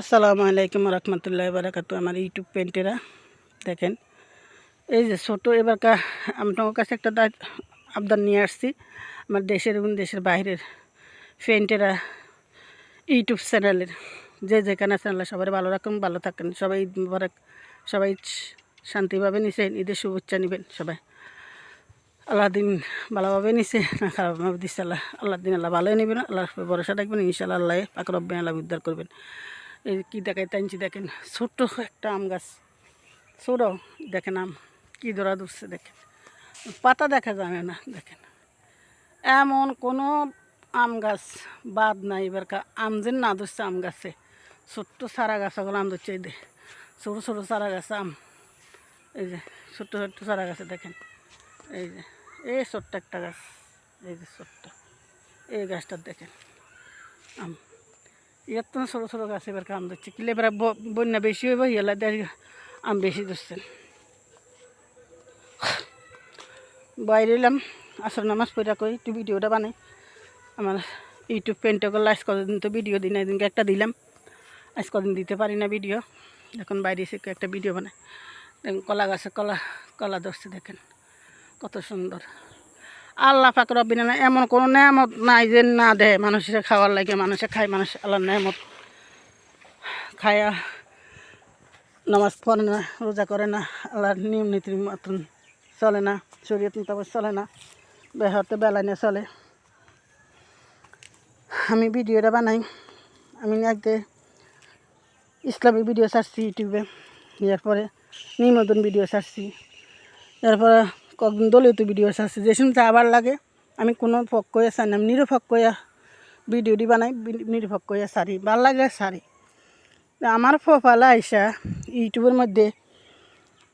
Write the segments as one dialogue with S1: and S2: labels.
S1: আসসালামু আলাইকুম রহমতুল্লাহ বারাকাতু। আমার ইউটিউব পেন্টেরা দেখেন, এই যে ছোটো এবারকার আপনার কাছে একটা আবদার নিয়ে আসছি। আমার দেশের এবং দেশের বাইরের পেন্টেরা ইউটিউব চ্যানেলের যে যেখানে চ্যানেল সবাই ভালো রাখুন, ভালো থাকেন, সবাই ঈদ মুবারক, সবাই শান্তিভাবে নিছেন, ঈদের শুভেচ্ছা নেবেন সবাই। আল্লাহ দিন ভালোভাবে নিছে না খারাপভাবে দিচ্ছে আল্লাহ। আল্লাহ দিন আল্লাহ ভালোই নেবেন, আল্লাহর ভরসা রাখবেন, ইনশাআল্লাহ আল্লাহ পাক রব্বিন আল্লাহ উদ্ধার করবেন। এই কী দেখায় টাইনছি দেখেন, ছোট্ট একটা আম গাছ, ছোট দেখেন আম কী ধরা ধরছে, দেখেন পাতা দেখা যায় না। দেখেন এমন কোনো আম গাছ বাদ নাই, এবার আম যে না ধরছে আম গাছে, ছোট্ট চারা গাছ ওগুলো আম ধরছে। এই যে ছোটো ছোটো চারা গাছ আম, এই যে ছোট্ট ছোট্ট চারা গাছে দেখেন, এই যে এই ছোট্ট একটা গাছ, এই যে ছোট্ট এই গাছটার দেখেন আম, ইয়ার তো ছোটো ছোটো গাছ এবার আম ধরছে। কিলে এবার বন্যা বেশি হইব, ইয়ালা দিয়ে আম বেশি ধরছেন। বাইরে এলাম আসর নামাজ পড়া কই একটু ভিডিওটা বানাই। আমার ইউটিউব পেন্টকে আজ কদিন তো ভিডিও দিই না, এদিনকে একটা দিলাম, আজ কদিন দিতে পারি না ভিডিও। এখন বাইরে এসে একটা ভিডিও বানাই। দেখেন কলা গাছে কলা কলা ধরছে, দেখেন কত সুন্দর। আল্লাহ পাক রব্বিন আল্লাহ এমন কোনো নেয়ামত নাই যে না দেয় মানুষের খাওয়ার লাগে, মানুষে খায়, মানুষ আল্লাহর নেয়ামত খায়া নামাজ পড়ে না, রোজা করে না, আল্লাহর নিয়ম নীতির মতন চলে না, শরীয়ত মোতাবেক চলে না, বেহতে বেলাইনে চলে। আমি ভিডিওটা বানাই, আমি একদে ইসলামিক ভিডিও ছাড়ছি ইউটিউবে, এরপরে নিমদন ভিডিও ছাড়ছি, এরপরে কয়েকদিন দলীয় ভিডিও ছাড়ছি। যে শুনতে আবার লাগে আমি কোনো পক্ষ হয়ে চাই না, আমি নিরপেক্ষ হয়ে ভিডিওটি বানাই, নিরপেক্ষ হয়ে সারি, ভাল লাগে সারি। আমার প্রোফাইলে আইসা ইউটিউবের মধ্যে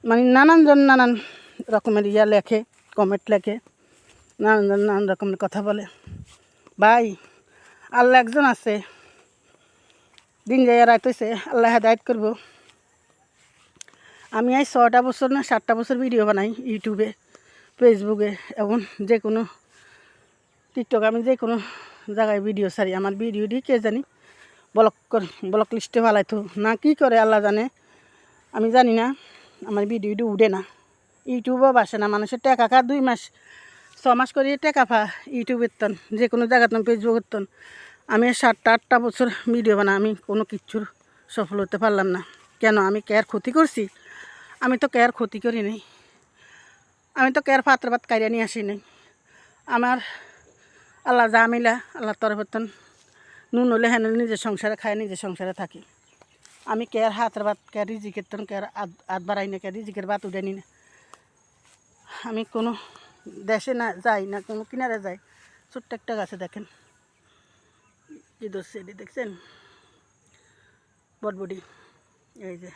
S1: মানে নানানজন নানান রকমের ইয়া লেখে, কমেন্ট লেখে, নানানজন নানান রকমের কথা বলে। ভাই আল্লাহ একজন আছে, দিন যাই রাত হয়েছে, আল্লাহ হেদায়েত করবো। আমি আজ 6টা বছর না 7টা বছর ভিডিও বানাই ইউটিউবে, ফেসবুকে এবং যে কোনো টিকটক, আমি যে কোনো জায়গায় ভিডিও ছাড়ি। আমার ভিডিওটি কে জানি ব্লক লিস্টে ফালাইতো না কি করে আল্লাহ জানে, আমি জানি না। আমার ভিডিওটি উঠে না, ইউটিউবও বাসে না। মানুষের টাকা খা 2 মাস 6 মাস করে টাকা পা ইউটিউবের তন, যে কোনো জায়গাতন ফেসবুকের তন। আমি 7টা 8টা বছর ভিডিও বানাই, আমি কোনো কিচ্ছুর সফল হতে পারলাম না। কেন? আমি কেয়ার ক্ষতি করছি? আমি তো কেয়ার ক্ষতি করি নাই, আমি তো কেয়ার পাত্র ভাত কাইরা নিয়ে আসি নাই। আমার আল্লাহ যা মিলা আল্লাহ তরফতন নুন হলে হ্যাঁ নিজের সংসারে খায়, নিজের সংসারে থাকি। আমি কেয়ার হাতের ভাত কেয়ার রিজিকের তন কেয়ার আধ বাড়াই না, কেয়ার রিজিকের ভাত উঠে নি না। আমি কোনো দেশে না যাই না, কোনো কিনারে যাই। ছোট্ট একটা গাছে দেখেন কি ধরছে, এটি দেখছেন বটবটি, এই যে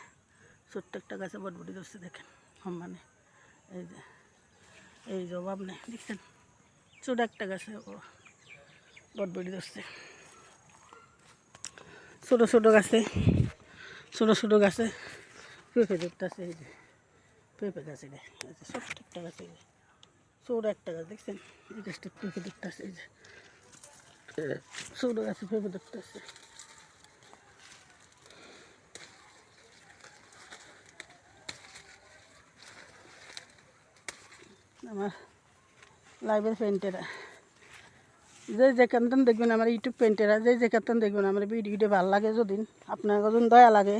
S1: ছোট্ট একটা গাছে বটবটি ধরছে দেখেন সম্মানে, এই যে অভাব নেই, দেখছেন ছোট একটা গাছে বটবটি ধরছে। ছোটো ছোটো গাছে পেঁপে ধরতেছে, এই যে পেঁপে গাছ, এটা ছোট্ট একটা গাছ, এই যে ছোট একটা গাছ দেখছেন, এই গাছটা পেঁপে ধরতেছে, এই যে ছোট গাছে পেঁপে ধরতেছে। আমার লাইভের পেন্টেরা যে যেখানটান দেখবেন, আমার ইউটিউব পেন্টেরা যে যেখানটান দেখবেন, আমার ভিডিওটা ভালো লাগে, যদি আপনার যদি দয়া লাগে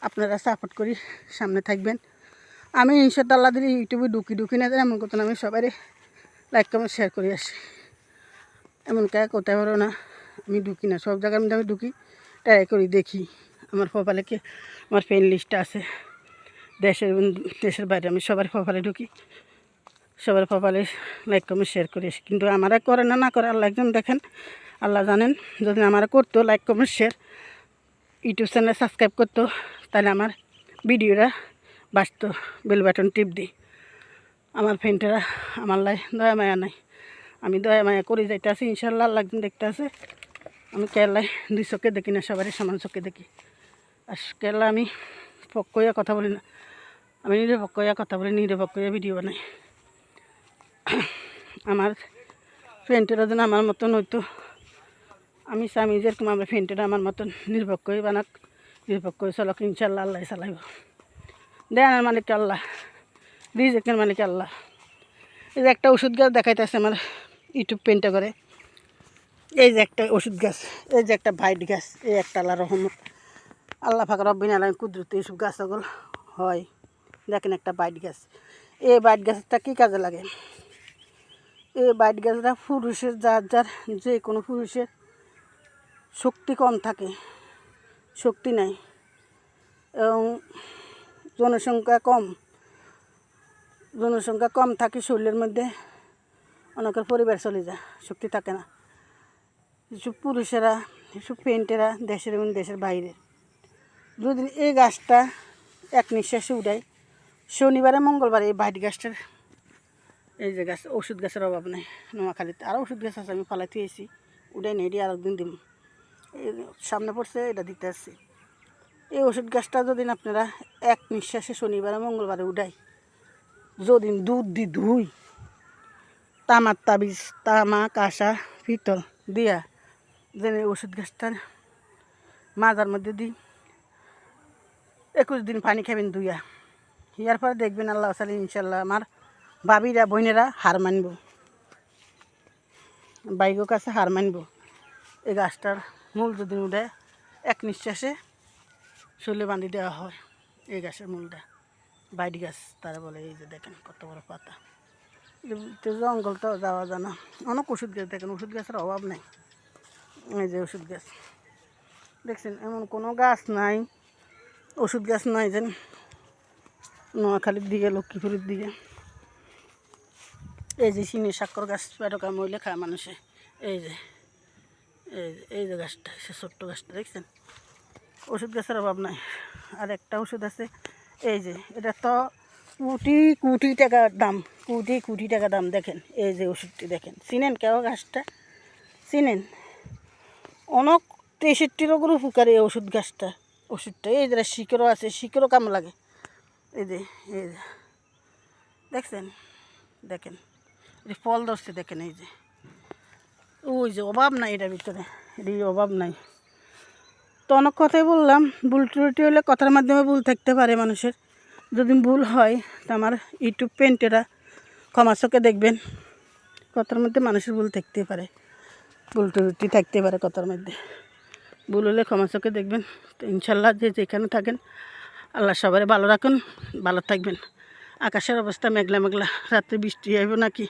S1: আপনারা সাপোর্ট করি সামনে থাকবেন। আমি ইনশাআল্লাহ দিলে ইউটিউবে ঢুকি না এমন কথা না, আমি সবাই লাইক কমেন্ট শেয়ার করে আসি। এমন কে করতে পারো না, আমি ঢুকি না সব জায়গার মধ্যে, আমি ঢুকি ট্রাই করি, দেখি আমার প্রোফাইলে কি আমার ফ্রেন্ড লিস্টটা আছে দেশের বাইরে, আমি সবার প্রোফাইলে ঢুকি, সবার প্রোফাইলে লাইক কমেন্ট শেয়ার করে আসি। কিন্তু আমারা করে না করে আল্লাহ একজন দেখেন, আল্লাহ জানেন। যদি আমারা করতো like comment share, YouTube channel subscribe করতো, তাহলে আমার ভিডিওটা বাঁচতো। বেল বাটন টিপ দিই। আমার ফ্রেন্ডেরা আমার লাই দয়া মায়া নাই, আমি দয়া মায়া করে যাইতে আছি, ইনশাল্লাহ আল্লাহ একদিন দেখতে আছে। আমি কেরালায় 2 চোখে দেখি না, সবারই সমান চোখে দেখি। আর কেরালা আমি পক্ষ হইয়া কথা বলি না, আমি নিরপেক্ষ হইয়া কথা বলি, নিরপেক্ষ হইয়া ভিডিও বানাই। আমার ফ্রেন্ডেরা যেন আমার মতন হইতো, আমি স্বামী যেরকম আমার ফ্রেন্ডেরা আমার মতন নিরপেক্ষ হয়ে বানাক, কৃপক করে চলক ইনশাল্লাহ আল্লাহ চালাইব। দেয়ানের মালিক আল্লাহ, রিজিকের মালিক আল্লাহ। এই যে একটা ওষুধ গাছ দেখাইতেছে আমার ইউটিউব পেনটা করে। এই যে একটা ওষুধ গাছ, এই যে একটা ভাইট গাছ, এই একটা আল্লাহ রহমত, আল্লাহ ফাঁকা রব্বিন আল্লাহ কুদরতি এইসব গাছগুলো হয়। দেখেন একটা বাইট গাছ, এই বাইট গাছটা কী কাজে লাগে? এই বাইট গাছটা পুরুষের যার যে কোনো পুরুষের শক্তি কম থাকে, শক্তি নাই এবং জনসংখ্যা কম থাকে শরীরের মধ্যে, অনেকের পরিবার চলে যায়, শক্তি থাকে না। কিছু পুরুষেরা, কিছু পেন্টেরা দেশের এবং দেশের বাইরে যদি এই গাছটা এক নিঃশ্বাসে উঠায়, শনিবারে মঙ্গলবারে এই বাইট গাছটার, এই যে গাছ ওষুধ গাছের অভাব নেই নোয়াখালীতে। আরও ওষুধ গাছ আছে, আমি ফালাই থুয়েছি, উঠাই নেই, এটি আর একদিন দিব। এই সামনে পড়ছে, এটা দিতে আসছি। এই ওষুধ গাছটা যদি আপনারা এক নিঃশ্বাসে শনিবারে মঙ্গলবারে উঠায়, যদি দুধ দি ধুই, তামার তাবিজ, তামা কাঁসা পিতল দিয়া যে ওষুধ গাছটার মাজার মধ্যে দিই, 21 দিন পানি খাবেন ধুইয়া, ইয়ার পরে দেখবেন আল্লাহ সালি ইনশাল্লাহ আমার ভাবিরা বোনেরা হার মানব, বাইকের কাছে হার মানব। এই গাছটার মূল যদি উঠে এক নিঃশ্বাসে শরীরে বাঁধি দেওয়া হয়, এই গাছের মূলটা বাইট গাছ তারা বলে। এই যে দেখেন কত বড় পাতা, জঙ্গল তো যাওয়া যায় না। অনেক ওষুধ গাছ দেখেন, ওষুধ গাছের অভাব নেই। এই যে ওষুধ গাছ দেখছেন, এমন কোনো গাছ নাই, ওষুধ গাছ নাই যেন নোয়াখালীর দিকে, লক্ষ্মীপুরের দিকে। এই যে চিনি সাক্ষর গাছ পেটকা মহিলা খায় মানুষে। এই যে এই যে গাছটা, সে ছোট্ট গাছটা দেখছেন, ওষুধ গাছের অভাব নাই। আর একটা ওষুধ আছে, এই যে এটা তো কোটি টাকা দাম, কোটি টাকা দাম। দেখেন এই যে ওষুধটি দেখেন, চিনেন কেউ গাছটা? চিনেন? অনেক 63 রোগের উপকার এই ওষুধ গাছটা, ওষুধটা। এই যে শিকড়ও আছে, শিকড়ও কাম লাগে। এই যে দেখছেন, দেখেন এই ফল ধরছে, দেখেন এই যে, ওই যে অভাব নাই এটার ভিতরে, এর অভাব নাই। তো অনেক কথাই বললাম, ভুল ত্রুটি হলে কথার মাধ্যমে ভুল থাকতে পারে মানুষের। যদি ভুল হয় তো আমার ইউটিউব পেন্টেরা ক্ষমা চোখে দেখবেন। কথার মধ্যে মানুষের ভুল থাকতে পারে, ভুল ত্রুটি থাকতে পারে কথার মধ্যে, ভুল হলে ক্ষমা চোখে দেখবেন। তো ইনশাল্লাহ যে যেখানে থাকেন আল্লাহ সবাই ভালো রাখুন, ভালো থাকবেন। আকাশের অবস্থা মেঘলা মেঘলা, রাত্রে বৃষ্টি আইব নাকি,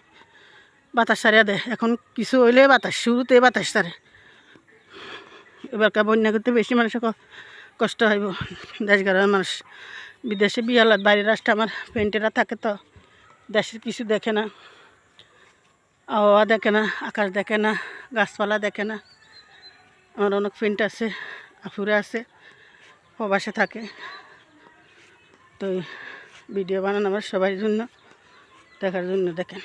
S1: বাতাস সারিয়া দেয়। এখন কিছু হইলে বাতাস, শুরুতে বাতাস সারে। এবারকার বন্যা করতে বেশি মানুষের কষ্ট হইব। দেশ ঘরের মানুষ বিদেশে বিয়ালাত বাইরের রাষ্ট্রে আমার পেন্টেরা থাকে, তো দেশের কিছু দেখে না, আবহাওয়া দেখে না, আকাশ দেখে না, গাছপালা দেখে না। আমার অনেক ফ্রেন্ড আছে, আফুরা আছে, প্রবাসে থাকে। তো ভিডিও বানানো আমার সবার জন্য, দেখার জন্য। দেখেন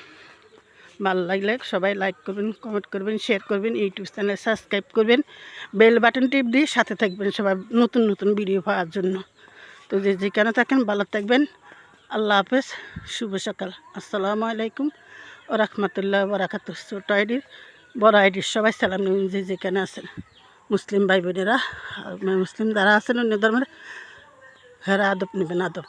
S1: ভালো লাগলে সবাই লাইক করবেন, কমেন্ট করবেন, শেয়ার করবেন, ইউটিউব চ্যানেল সাবস্ক্রাইব করবেন, বেল বাটন টিপ দিয়ে সাথে থাকবেন সবাই নতুন নতুন ভিডিও পাওয়ার জন্য। তো যে যেখানে থাকেন ভালো থাকবেন। আল্লাহ হাফেজ, শুভ সকাল, আসসালামু আলাইকুম ও রহমতুল্লাহ বারাকাতুহ। ছোট আইডির বড় আইডির সবাই সালাম নেবেন যে যেখানে আছেন, মুসলিম ভাই বোনেরা, মুসলিম যারা আছেন অন্য ধর্মের, হ্যাঁ আদব নেবেন, আদব।